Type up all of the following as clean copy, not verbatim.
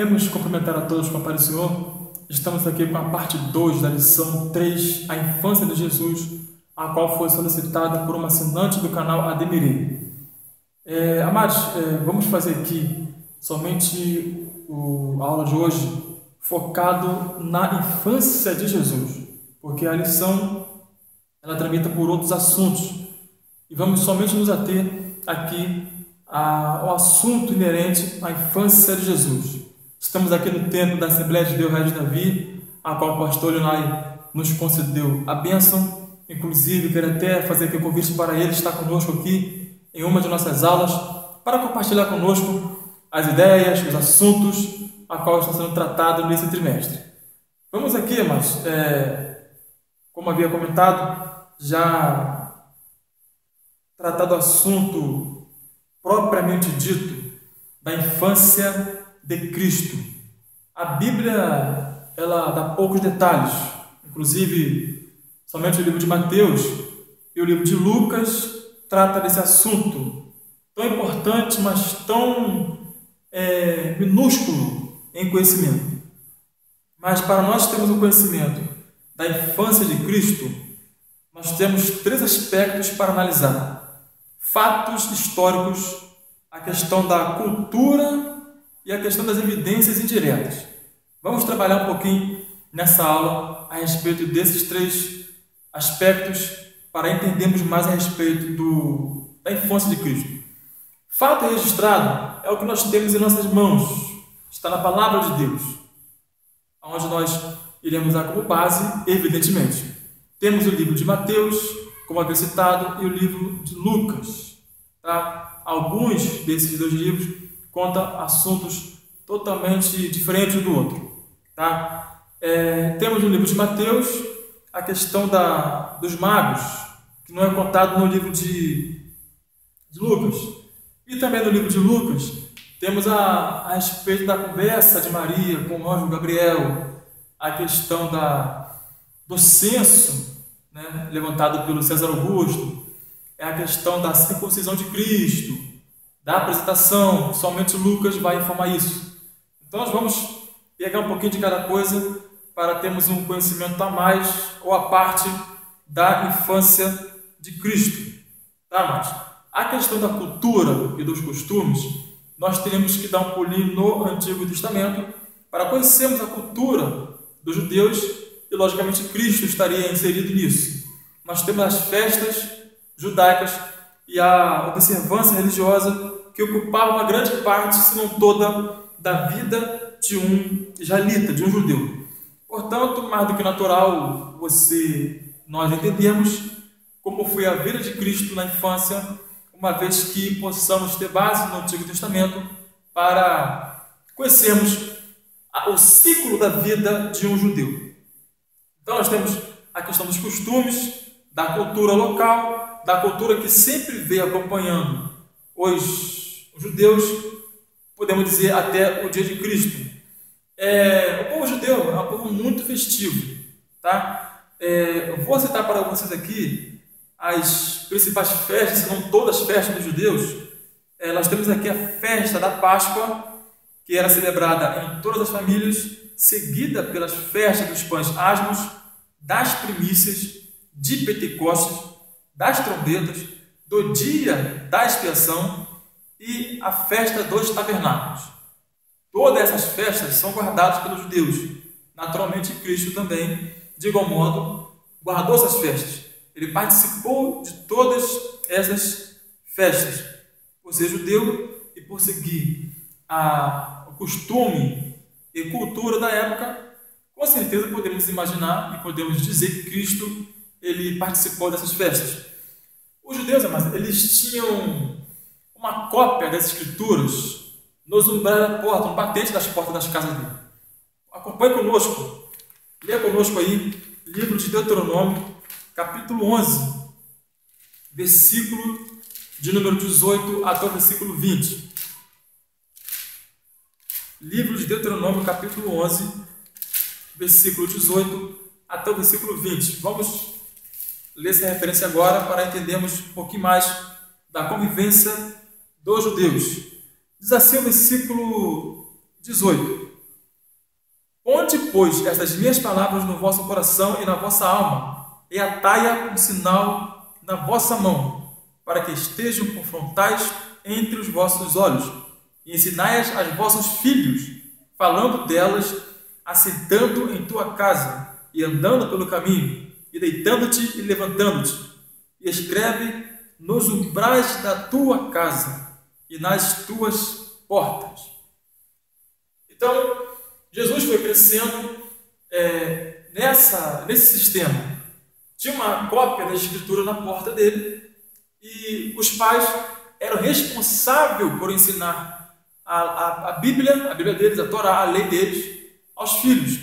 Queremos cumprimentar a todos com a paz do Senhor. Estamos aqui com a parte 2 da lição 3, a infância de Jesus, a qual foi solicitada por uma assinante do canal Ademiri. Amados, vamos fazer aqui somente a aula de hoje focado na infância de Jesus, porque a lição ela tramita por outros assuntos e vamos somente nos ater aqui ao assunto inerente à infância de Jesus. Estamos aqui no templo da Assembleia de Deus Rei de Davi, a qual o pastor Leonai nos concedeu a bênção. Inclusive, quero até fazer aqui um convite para ele estar conosco aqui em uma de nossas aulas, para compartilhar conosco as ideias, os assuntos a qual estão sendo tratados nesse trimestre. Vamos aqui, mas, como havia comentado, já tratado o assunto propriamente dito da infância de Cristo. A Bíblia, ela dá poucos detalhes, inclusive somente o livro de Mateus e o livro de Lucas trata desse assunto tão importante, mas tão minúsculo em conhecimento. Mas para nós termos o conhecimento da infância de Cristo, nós temos 3 aspectos para analisar: fatos históricos, a questão da cultura e a questão das evidências indiretas. Vamos trabalhar um pouquinho nessa aula a respeito desses 3 aspectos para entendermos mais a respeito da infância de Cristo. Fato registrado é o que nós temos em nossas mãos, está na palavra de Deus, onde nós iremos usar como base, evidentemente. Temos o livro de Mateus, como havia citado, e o livro de Lucas. Tá? Alguns desses 2 livros contam assuntos totalmente diferentes um do outro. Tá? Temos no livro de Mateus a questão dos magos, que não é contado no livro de Lucas. E também no livro de Lucas temos a respeito da conversa de Maria com o anjo Gabriel, a questão do censo, né, levantado pelo César Augusto, é a questão da circuncisão de Cristo, da apresentação, somente Lucas vai informar isso. Então nós vamos pegar um pouquinho de cada coisa para termos um conhecimento a mais ou a parte da infância de Cristo. Tá, mas a questão da cultura e dos costumes, nós teremos que dar um pulinho no Antigo Testamento para conhecermos a cultura dos judeus e, logicamente, Cristo estaria inserido nisso. Nós temos as festas judaicas e a observância religiosa que ocupava uma grande parte, se não toda, da vida de um israelita, de um judeu. Portanto, mais do que natural nós entendemos como foi a vida de Cristo na infância, uma vez que possamos ter base no Antigo Testamento para conhecermos o ciclo da vida de um judeu. Então nós temos a questão dos costumes, da cultura local, da cultura que sempre veio acompanhando os judeus, podemos dizer até o dia de Cristo. O povo judeu é um povo muito festivo. Tá? Eu vou citar para vocês aqui as principais festas, se não todas as festas dos judeus. Nós temos aqui a festa da Páscoa, que era celebrada em todas as famílias, seguida pelas festas dos pães asmos, das primícias, de Pentecostes, das trombetas, do dia da expiação e a festa dos tabernáculos. Todas essas festas são guardadas pelos judeus. Naturalmente, Cristo também, de igual modo, guardou essas festas. Ele participou de todas essas festas, por ser judeu e por seguir o costume e cultura da época. Com certeza podemos imaginar e podemos dizer que Cristo ele participou dessas festas. Os judeus, amados, eles tinham uma cópia das Escrituras nos umbrais da porta, no batente das portas das casas dele. Acompanhe conosco, leia conosco aí, livro de Deuteronômio, capítulo 11, versículo de número 18 até o versículo 20. Livro de Deuteronômio, capítulo 11, versículo 18 até o versículo 20. Vamos ler essa referência agora para entendermos um pouquinho mais da convivência dos judeus. Diz assim o versículo 18: Ponde, pois, estas minhas palavras no vosso coração e na vossa alma, e atai-a como sinal na vossa mão, para que estejam por frontais entre os vossos olhos, e ensinai-as aos vossos filhos, falando delas, assentando em tua casa, e andando pelo caminho, e deitando-te e levantando-te, e escreve nos umbrais da tua casa e nas tuas portas. Então, Jesus foi crescendo nesse sistema. Tinha uma cópia da Escritura na porta dele e os pais eram responsáveis por ensinar a Bíblia deles, a Torá, a lei deles, aos filhos.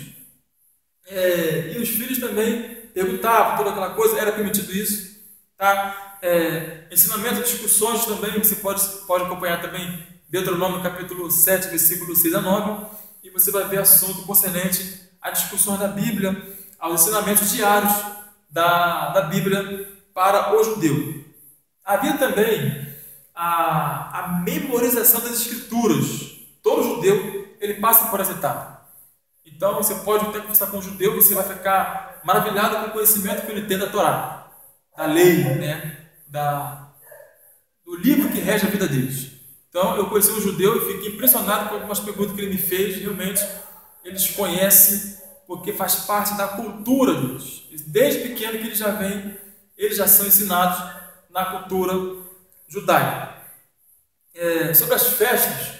E os filhos também perguntavam toda aquela coisa, era permitido isso. Tá? Ensinamento, discussões também, você pode acompanhar também Deuteronômio capítulo 7, versículo 6 a 9, e você vai ver assunto concernente a discussões da Bíblia, aos ensinamentos diários da Bíblia para o judeu. Havia também a memorização das Escrituras. Todo judeu ele passa por essa etapa. Então você pode até conversar com um judeu e você vai ficar maravilhado com o conhecimento que ele tem da Torá, da lei, né? Do livro que rege a vida deles. Então eu conheci um judeu e fiquei impressionado com algumas perguntas que ele me fez. Realmente eles conhecem porque faz parte da cultura deles. Desde pequeno que eles já são ensinados na cultura judaica. Sobre as festas,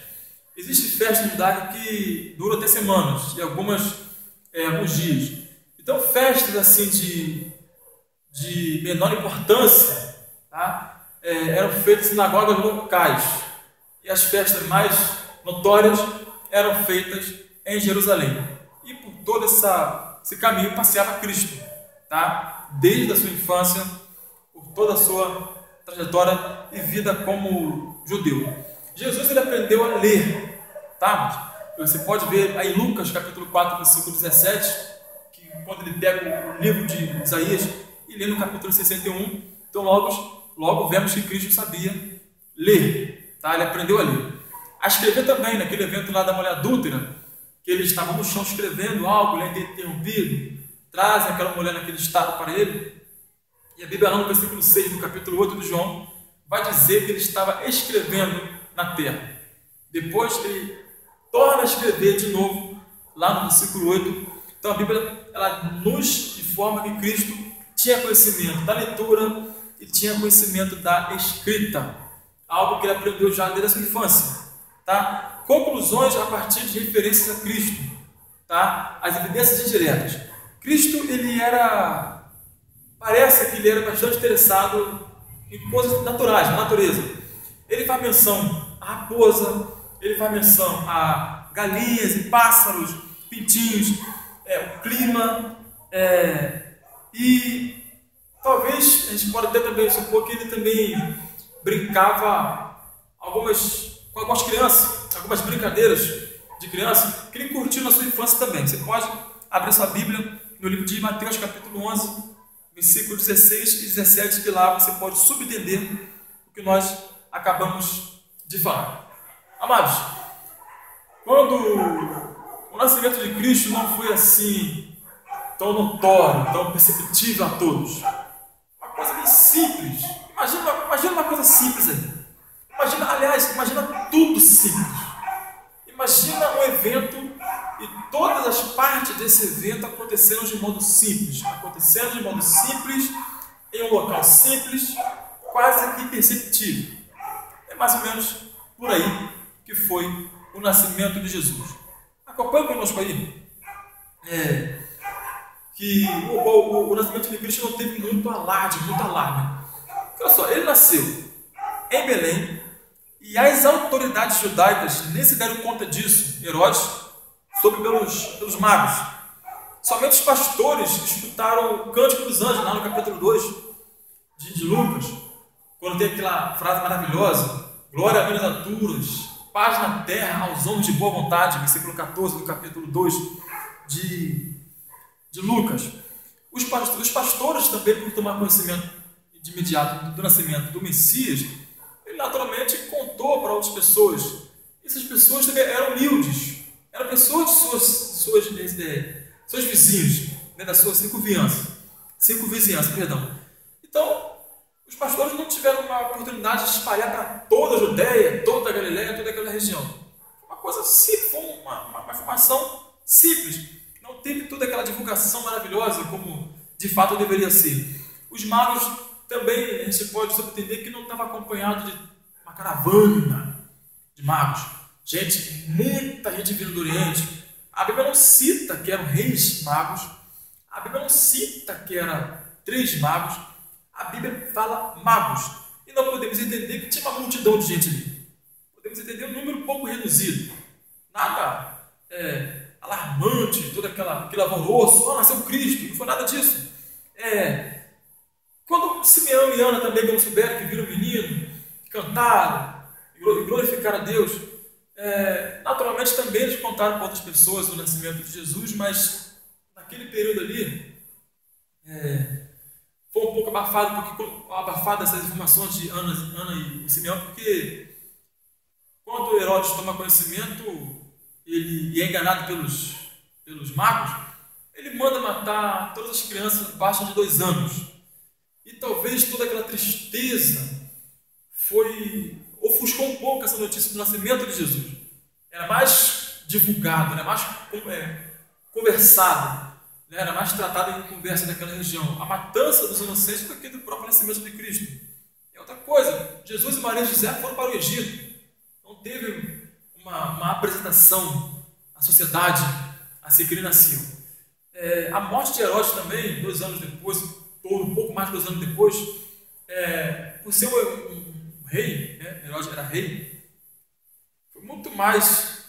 existe festa judaica que dura até semanas e alguns dias. Então festas assim de menor importância, tá? Eram feitas em sinagogas locais e as festas mais notórias eram feitas em Jerusalém. E por todo esse caminho passeava Cristo, tá? Desde a sua infância, por toda a sua trajetória e vida como judeu. Jesus ele aprendeu a ler, tá? Você pode ver aí em Lucas capítulo 4, versículo 17, que quando ele pega o livro de Isaías e lê no capítulo 61, então logo vemos que Cristo sabia ler, tá? Ele aprendeu a ler. A escrever também, naquele evento lá da mulher adúltera, que ele estava no chão escrevendo algo, ele é interrompido, trazem aquela mulher naquele estado para ele, e a Bíblia lá no versículo 6, no capítulo 8 de João, vai dizer que ele estava escrevendo na terra. Depois ele torna a escrever de novo, lá no versículo 8. Então a Bíblia ela nos informa que Cristo tinha conhecimento da leitura e tinha conhecimento da escrita, algo que ele aprendeu já desde a sua infância. Tá? Conclusões a partir de referências a Cristo, tá? As evidências indiretas. Cristo parece que ele era bastante interessado em coisas naturais, na natureza. Ele faz menção a raposa, ele faz menção a galinhas e pássaros, pintinhos, o clima, e talvez a gente pode até também supor que ele também brincava com algumas crianças, algumas brincadeiras de criança que ele curtiu na sua infância também. Você pode abrir sua Bíblia no livro de Mateus capítulo 11, versículos 16 e 17, que lá você pode subentender o que nós acabamos de falar. Amados, quando o nascimento de Cristo não foi assim tão notório, tão perceptível a todos, uma coisa bem simples. Imagina uma coisa simples aí. Imagina tudo simples. Imagina um evento e todas as partes desse evento acontecendo de modo simples, em um local simples, quase que imperceptível. É mais ou menos por aí que foi o nascimento de Jesus. Acompanhe conosco aí. Que o nascimento de Cristo não teve muito alarde. Olha só, ele nasceu em Belém e as autoridades judaicas nem se deram conta disso. Herodes soube pelos magos. Somente os pastores escutaram o cântico dos anjos, lá no capítulo 2 de Lucas, quando tem aquela frase maravilhosa: glória a Deus nas alturas, paz na terra aos homens de boa vontade, versículo 14 do capítulo 2 de Lucas. Os pastores também, por tomar conhecimento de imediato do nascimento do Messias, ele naturalmente contou para outras pessoas. Essas pessoas também eram humildes, eram pessoas de seus vizinhos, né, da sua circunvizinhança. Então, os pastores não tiveram uma oportunidade de espalhar para toda a Judéia, toda a Galileia, toda aquela região. Foi uma coisa simples, foi uma informação simples. Não teve toda aquela divulgação maravilhosa como de fato deveria ser. Os magos também, a gente pode subentender que não estava acompanhado de uma caravana de magos. Muita gente vindo do Oriente. A Bíblia não cita que eram reis magos. A Bíblia não cita que eram 3 magos. A Bíblia fala magos. E não podemos entender que tinha uma multidão de gente ali. Podemos entender um número pouco reduzido. Nada alarmante, todo aquele alvoroço. Nasceu Cristo. Não foi nada disso. Quando Simeão e Ana também, quando souberam que viram o menino, cantaram e glorificaram a Deus, naturalmente também eles contaram para outras pessoas o nascimento de Jesus, mas naquele período ali foi um pouco abafado essas informações de Ana e Simeão, porque quando Herodes toma conhecimento, ele é enganado pelos magos, ele manda matar todas as crianças abaixo de 2 anos. E talvez toda aquela tristeza ofuscou um pouco essa notícia do nascimento de Jesus. Era mais divulgado, era mais conversado, né? Era mais tratado em conversa daquela região. A matança dos inocentes do que do próprio nascimento de Cristo. E outra coisa, Jesus e Maria e José foram para o Egito. Não teve uma apresentação à sociedade assim que ele nasceu. A morte de Herodes também, 2 anos depois, ou um pouco mais de 2 anos depois, por ser um rei, né? Herodes era rei, foi muito mais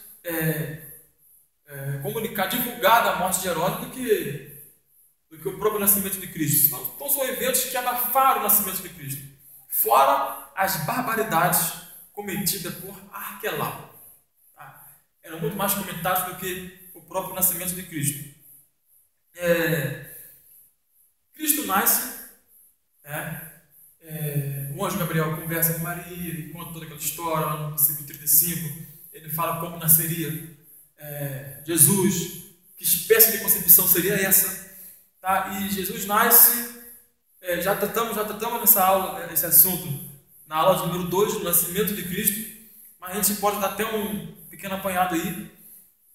divulgada a morte de Herodes do que o próprio nascimento de Cristo. Então são eventos que abafaram o nascimento de Cristo, fora as barbaridades cometidas por Arquelau. Tá? Eram muito mais comentados do que o próprio nascimento de Cristo. Cristo nasce, o anjo Gabriel conversa com Maria, conta toda aquela história, lá no versículo 35, ele fala como nasceria Jesus, que espécie de concepção seria essa, tá? E Jesus nasce, já tratamos nessa aula, esse assunto, na aula de número 2, do nascimento de Cristo, mas a gente pode dar até um pequeno apanhado aí,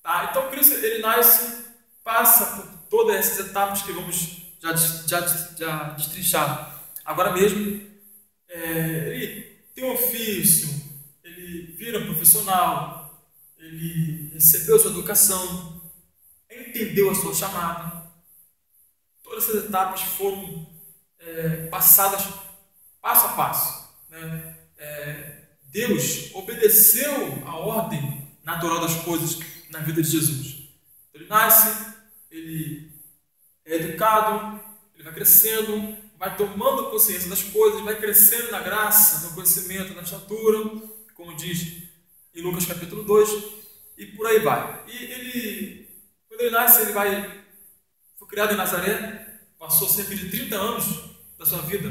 tá? Então Cristo, ele nasce, passa por todas essas etapas que vamos já destrinchar. Agora mesmo, ele tem um ofício, ele vira um profissional, ele recebeu sua educação, entendeu a sua chamada. Todas essas etapas foram passadas passo a passo, né? Deus obedeceu a ordem natural das coisas na vida de Jesus. Ele nasce, ele é educado, ele vai crescendo, vai tomando consciência das coisas, vai crescendo na graça, no conhecimento, na estatura, como diz em Lucas capítulo 2, e por aí vai. E quando ele nasce, foi criado em Nazaré, passou cerca de 30 anos da sua vida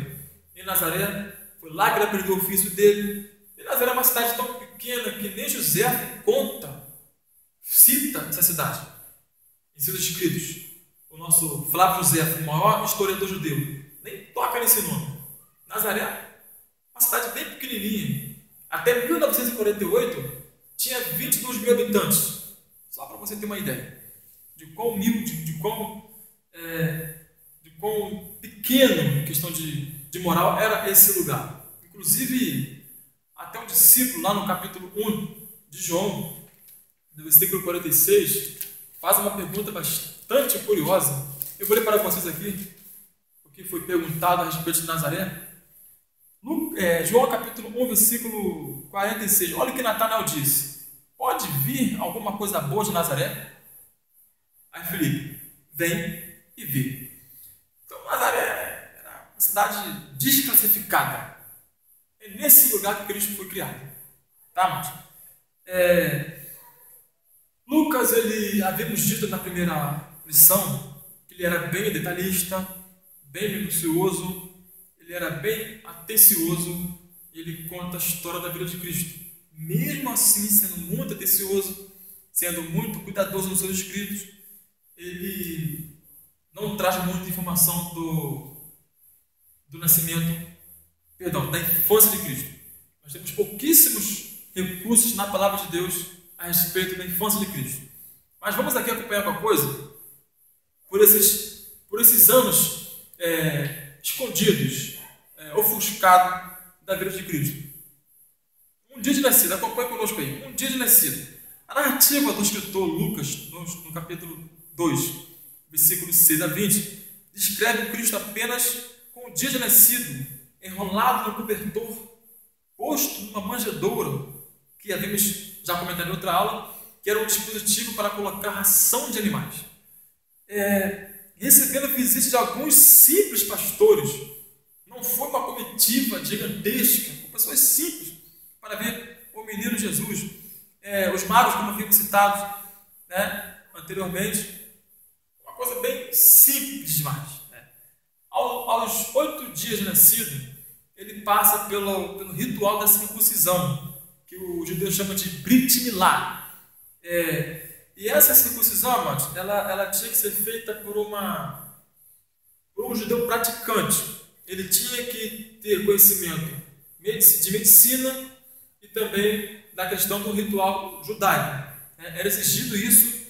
em Nazaré, foi lá que ele aprendeu o ofício dele. E Nazaré é uma cidade tão pequena que nem José cita essa cidade em seus escritos. O nosso Flávio José, o maior historiador judeu, nem toca nesse nome. Nazaré, uma cidade bem pequenininha. Até 1948, tinha 22 mil habitantes. Só para você ter uma ideia de quão humilde, de quão pequeno, em questão de moral, era esse lugar. Inclusive, até um discípulo, lá no capítulo 1 de João, no versículo 46, faz uma pergunta bastante curiosa. Eu vou ler para vocês aqui o que foi perguntado a respeito de Nazaré. João capítulo 1, versículo 46. Olha o que Natanael disse: pode vir alguma coisa boa de Nazaré? Aí Filipe: vem e vê. Então Nazaré era uma cidade desclassificada. É nesse lugar que Cristo foi criado. Tá, mas Lucas, havíamos dito na primeira lição que ele era bem detalhista, bem minucioso, ele era bem atencioso, e ele conta a história da vida de Cristo. Mesmo assim, sendo muito atencioso, sendo muito cuidadoso nos seus escritos, ele não traz muita informação do nascimento, perdão, da infância de Cristo. Nós temos pouquíssimos recursos na palavra de Deus a respeito da infância de Cristo. Mas vamos aqui acompanhar uma coisa por esses anos escondidos, ofuscados da vida de Cristo. Um dia de nascido, acompanhe conosco aí. Um dia de nascido. A narrativa do escritor Lucas, no capítulo 2, versículos 6 a 20, descreve o Cristo apenas com o dia de nascido, enrolado no cobertor, posto numa manjedoura, que havíamos já comentado em outra aula, que era um dispositivo para colocar ração de animais. Recebendo visita de alguns simples pastores. Não foi uma comitiva gigantesca, com pessoas simples, para ver o menino Jesus. Os magos, como havíamos citado anteriormente, uma coisa bem simples demais. Aos 8 dias de nascido, ele passa pelo ritual da circuncisão, que o judeu chama de Brit Milá. E essa circuncisão, amados, ela tinha que ser feita por um judeu praticante. Ele tinha que ter conhecimento de medicina e também da questão do ritual judaico. Era exigido isso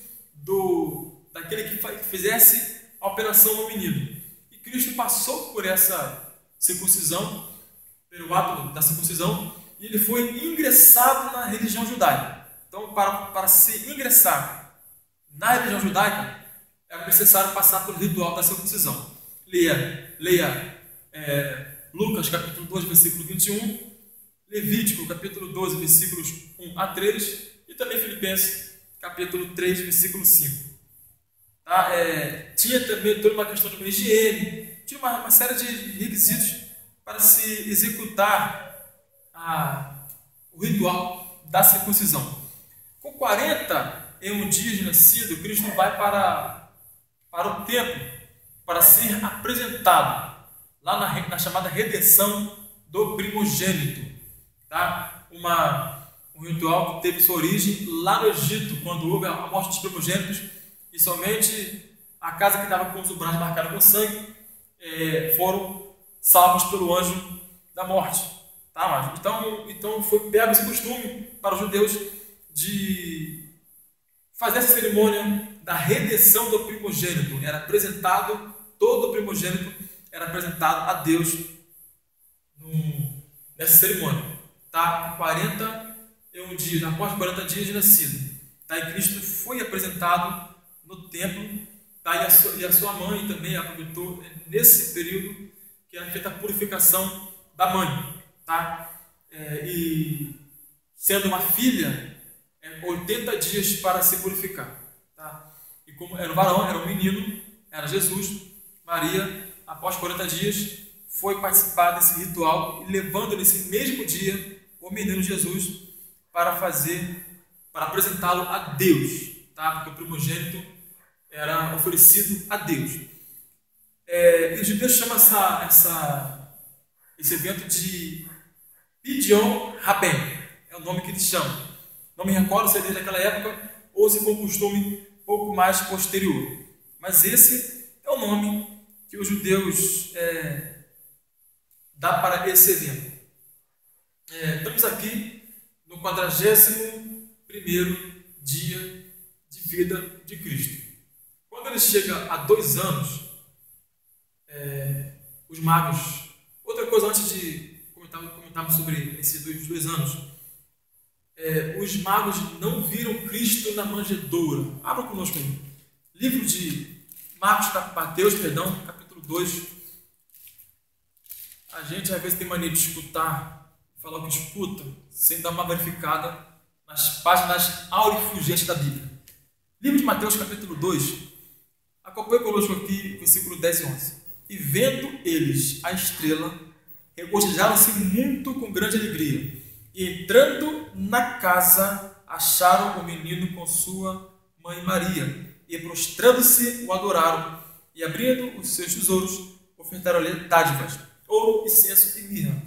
daquele que fizesse a operação no menino. E Cristo passou por essa circuncisão, pelo ato da circuncisão, e ele foi ingressado na religião judaica. Então, para se ingressar na religião judaica, era necessário passar pelo ritual da circuncisão. Leia Lucas, capítulo 2, versículo 21, Levítico, capítulo 12, versículos 1 a 3, e também Filipenses, capítulo 3, versículo 5. Tinha também toda uma questão de higiene, tinha uma série de requisitos para se executar o ritual da circuncisão. Com 41 dias de nascido, Cristo vai para o templo para ser apresentado lá na chamada redenção do primogênito. Um ritual que teve sua origem lá no Egito, quando houve a morte dos primogênitos, e somente a casa que estava com os umbrais marcados com sangue foram salvos pelo anjo da morte. Então foi pego esse costume para os judeus de fazer essa cerimônia da redenção do primogênito. Era apresentado, todo o primogênito era apresentado a Deus nessa cerimônia. 41 dias, após 40 dias de nascido. E Cristo foi apresentado no templo. E a sua mãe também aproveitou nesse período que era feita a purificação da mãe. E sendo uma filha, 80 dias para se purificar. E como era um varão, era um menino, era Jesus, Maria, após 40 dias, foi participar desse ritual e levando nesse mesmo dia o menino Jesus para apresentá-lo a Deus, porque o primogênito era oferecido a Deus. E os judeus chamam esse evento de Pidyon Haben, é o nome que eles chamam. Não me recordo se é desde aquela época ou se foi um costume pouco mais posterior. Mas esse é o nome que os judeus dá para esse evento. Estamos aqui no 41º dia de vida de Cristo. Quando ele chega a 2 anos, os magos... Outra coisa antes de comentarmos sobre esses 2 anos, os magos não viram Cristo na manjedoura. Abra conosco aí. Livro de Mateus, capítulo 2. A gente às vezes tem mania de escutar, falar o que escuta, sem dar uma verificada nas páginas aurifulgentes da Bíblia. Livro de Mateus, capítulo 2. Acompanhe conosco aqui, versículo 10 e 11. E vendo eles a estrela, regozijaram-se muito com grande alegria. E entrando na casa, acharam o menino com sua mãe Maria. E prostrando-se, o adoraram. E abrindo os seus tesouros, ofertaram-lhe dádivas, ouro, incenso e mirra.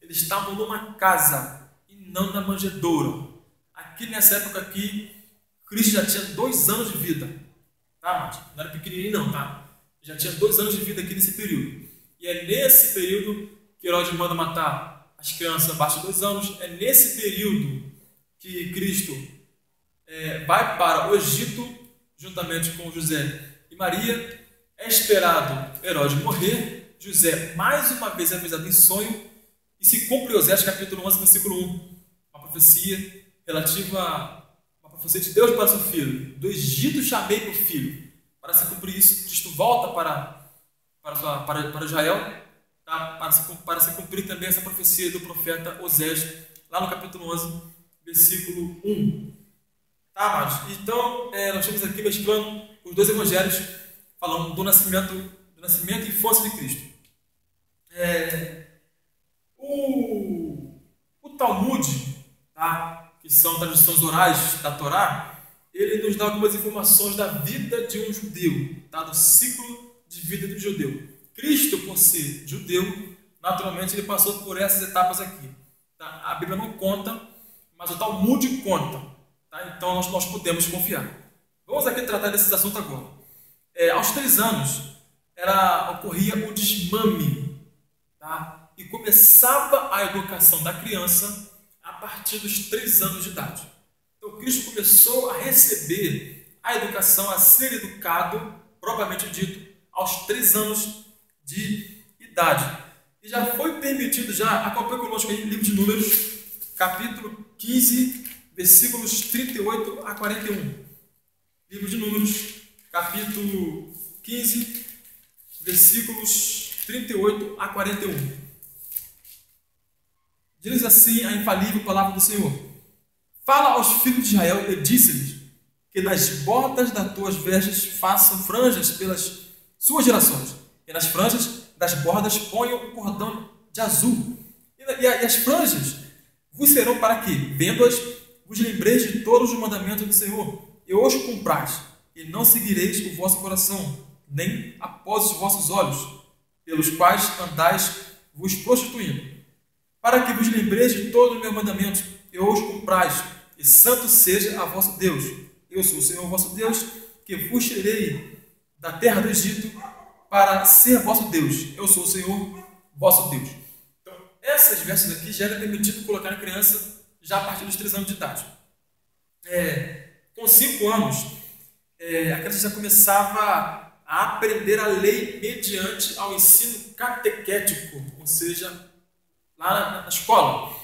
Eles estavam numa casa e não na manjedoura. Aqui nessa época aqui, Cristo já tinha 2 anos de vida. tá, mas não era pequenininho não, tá? Já tinha 2 anos de vida aqui nesse período. E é nesse período que Herodes manda matar as crianças abaixo de 2 anos. É nesse período que Cristo vai para o Egito, juntamente com José e Maria. É esperado Herodes morrer. José, mais uma vez, é avisado em sonho. E se cumpre Oséias capítulo 11, versículo 1. Uma profecia relativa a uma profecia de Deus para seu filho. Do Egito chamei o filho. Para se cumprir isso, Cristo volta para Israel, tá? Para se cumprir também essa profecia do profeta Oséias, lá no capítulo 11, versículo 1. Tá, amados? Então, nós estamos aqui mesclando os 2 evangelhos, falando do nascimento e infância de Cristo. O Talmud, tá? Que são tradições orais da Torá, ele nos dá algumas informações da vida de um judeu, tá? Do ciclo de vida do judeu. Cristo, por ser judeu, naturalmente ele passou por essas etapas aqui. Tá? A Bíblia não conta, mas o Talmud conta. Tá? Então nós podemos confiar. Vamos aqui tratar desse assunto agora. Aos 3 anos ocorria o desmame, tá? E começava a educação da criança a partir dos 3 anos de idade. Então Cristo começou a receber a educação, a ser educado, propriamente dito, aos 3 anos de idade. E já foi permitido, acompanhe conosco aí, livro de Números, capítulo 15, versículos 38 a 41. Livro de Números, capítulo 15, versículos 38 a 41. Diz assim a infalível palavra do Senhor: Fala aos filhos de Israel e disse-lhes que nas bordas das tuas vestes façam franjas pelas suas gerações, e nas franjas das bordas ponham um cordão de azul. E as franjas vos serão para que, vendo-as, vos lembreis de todos os mandamentos do Senhor, e os cumprais, e não seguireis o vosso coração, nem após os vossos olhos, pelos quais andais vos prostituindo, para que vos lembreis de todos os meus mandamentos, e os cumprais, e santo seja a vosso Deus. Eu sou o Senhor vosso Deus, que vos tirei da terra do Egito para ser vosso Deus. Eu sou o Senhor vosso Deus. Então, essas versões aqui já era permitido colocar a criança já a partir dos 3 anos de idade. Com 5 anos, a criança já começava a aprender a lei mediante ao ensino catequético, ou seja, lá na escola,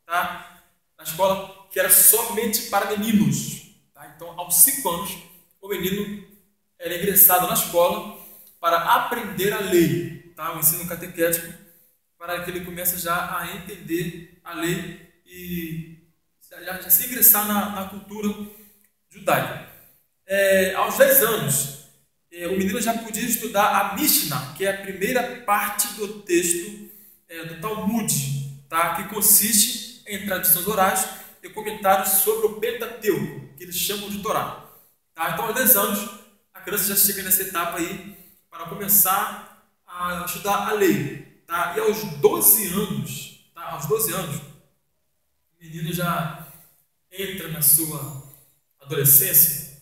tá? Na escola que era somente para meninos. Tá? Então, aos 5 anos, o menino era ingressado na escola para aprender a lei, tá? O ensino catequético, para que ele comece já a entender a lei e já se ingressar na cultura judaica. Aos 10 anos, o menino já podia estudar a Mishnah, que é a primeira parte do texto do Talmud, tá? Que consiste em tradições orais e comentários sobre o Pentateuco, que eles chamam de Torá. Tá? Então, aos 10 anos, a criança já chega nessa etapa aí para começar a estudar a lei. Tá? E aos 12 anos, o menino já entra na sua adolescência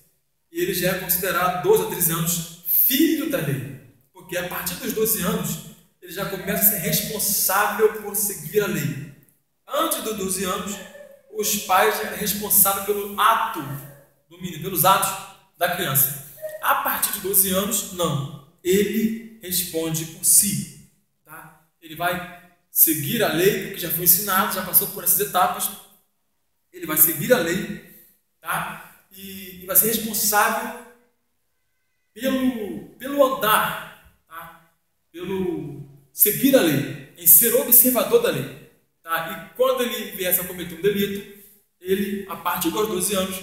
e ele já é considerado, 12 a 13 anos, filho da lei. Porque a partir dos 12 anos, ele já começa a ser responsável por seguir a lei. Antes dos 12 anos, os pais eram responsáveis pelo ato do menino, pelos atos da criança. A partir de 12 anos, não. Ele responde por si. Tá? Ele vai seguir a lei, porque já foi ensinado, já passou por essas etapas. Ele vai seguir a lei, tá? E vai ser responsável pelo andar, tá? Pelo seguir a lei, em ser observador da lei. Tá? E quando ele viesse a cometer um delito, ele, a partir dos 12 anos,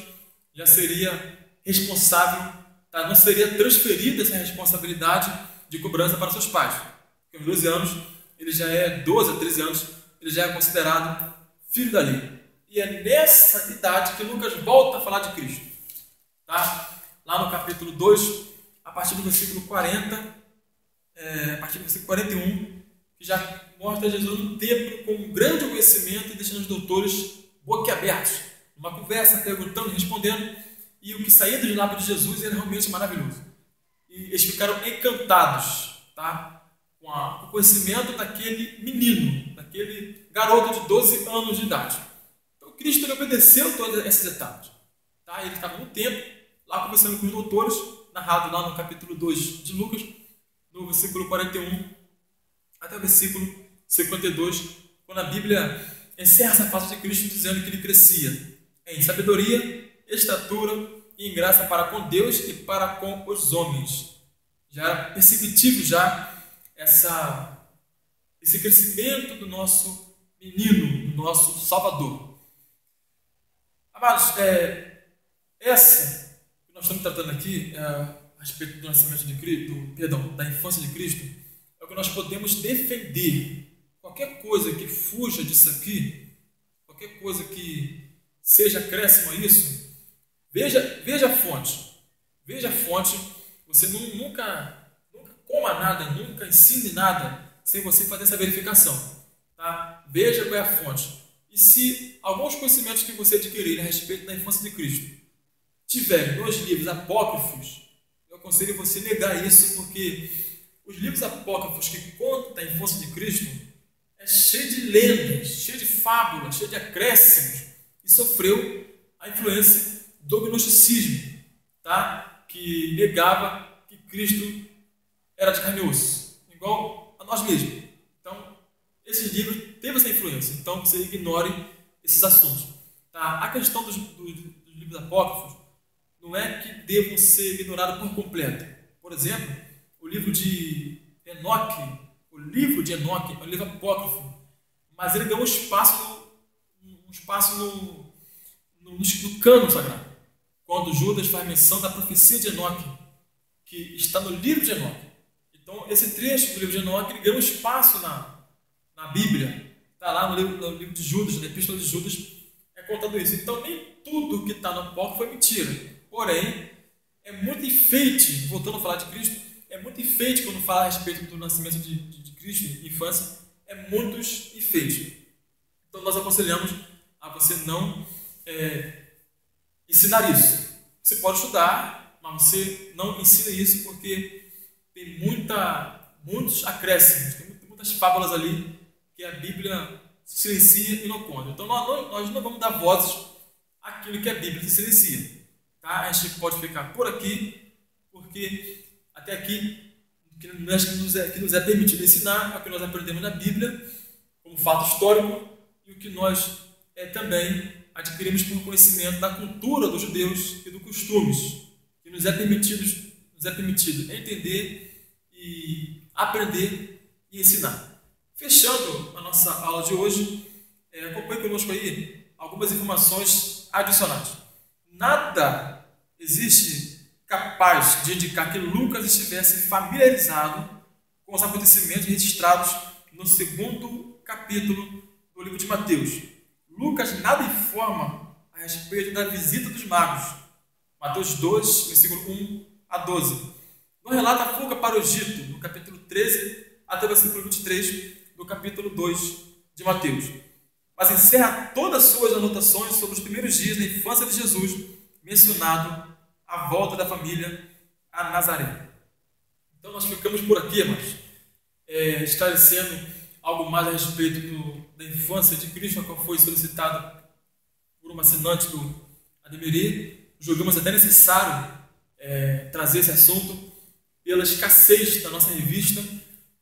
já seria responsável, tá? Não seria transferida essa responsabilidade de cobrança para seus pais. Porque aos 12 anos, ele já é 12 a 13 anos, ele já é considerado filho da lei. E é nessa idade que Lucas volta a falar de Cristo. Tá? Lá no capítulo 2, a partir do versículo 40, a partir do versículo 41, que já mostra Jesus no templo com um grande conhecimento e deixando os doutores boquiabertos. Uma conversa, perguntando e respondendo. e o que saía do lábio de Jesus era realmente maravilhoso. E eles ficaram encantados, tá? Com o conhecimento daquele menino, daquele garoto de 12 anos de idade. Então Cristo ele obedeceu todas essas etapas. Tá? Ele estava no templo, lá conversando com os doutores, narrado lá no capítulo 2 de Lucas, no versículo 41 até o versículo 52, quando a Bíblia encerra essa fase de Cristo dizendo que ele crescia em sabedoria, estatura e em graça para com Deus e para com os homens. Já era perceptível já esse crescimento do nosso menino, do nosso Salvador. Amados, essa que nós estamos tratando aqui, a respeito do nascimento de Cristo, da infância de Cristo, é o que nós podemos defender. Qualquer coisa que fuja disso aqui, qualquer coisa que seja acréscimo a isso, veja a fonte. Veja a fonte. Você nunca coma nada, nunca ensine nada sem você fazer essa verificação. Tá? Veja qual é a fonte. E se alguns conhecimentos que você adquirir a respeito da infância de Cristo tiverem nos livros apócrifos, eu aconselho você negar isso, porque os livros apócrifos que contam da infância de Cristo é cheio de lendas, cheio de fábulas, cheio de acréscimos, e sofreu a influência do gnosticismo, tá? Que negava que Cristo era de carne e osso, igual a nós mesmos. Então, esse livro teve essa influência, então você ignore esses assuntos. Tá? A questão dos livros apócrifos não é que devam ser ignorados por completo. Por exemplo, o livro de Enoque é um livro apócrifo, mas ele ganhou um espaço no cânon sagrado, quando Judas faz menção da profecia de Enoque, que está no livro de Enoque. Então, esse trecho do livro de Enoque ele ganhou um espaço na Bíblia, está lá no livro de Judas, na Epístola de Judas, é contado isso. Então, nem tudo que está no apócrifo foi mentira. Porém, é muito enfeite, voltando a falar de Cristo, é muito enfeite quando fala a respeito do nascimento de Cristo, infância, é muitos enfeites. Então, nós aconselhamos a você não ensinar isso. Você pode estudar, mas você não ensina isso porque tem muitos acréscimos, tem muitas fábulas ali que a Bíblia silencia e não conta. Então, nós não vamos dar vozes àquilo que a Bíblia silencia. Tá? A gente pode ficar por aqui, porque até aqui, o que nos é permitido ensinar é o que nós aprendemos na Bíblia, como fato histórico, e o que nós também adquirimos por conhecimento da cultura dos judeus e dos costumes, que nos é permitido entender e aprender e ensinar. Fechando a nossa aula de hoje, acompanhe conosco aí algumas informações adicionais. Nada existe capaz de indicar que Lucas estivesse familiarizado com os acontecimentos registrados no segundo capítulo do livro de Mateus. Lucas nada informa a respeito da visita dos magos. Mateus 2, versículo 1 a 12. Não relata a fuga para o Egito, no capítulo 13 até o versículo 23 do capítulo 2 de Mateus. Mas encerra todas as suas anotações sobre os primeiros dias da infância de Jesus, mencionado a volta da família a Nazaré. Então nós ficamos por aqui, irmãos, esclarecendo algo mais a respeito da infância de Cristo, a qual foi solicitado por uma assinante do Ademiri. Julgamos até necessário trazer esse assunto pela escassez da nossa revista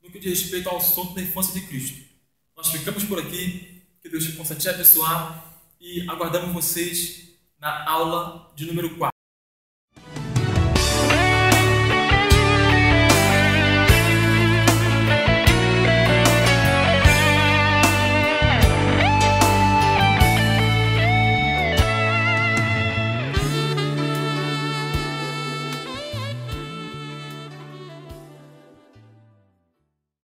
no que diz respeito ao assunto da infância de Cristo. Nós ficamos por aqui, que Deus possa te abençoar e aguardamos vocês na aula de número 4.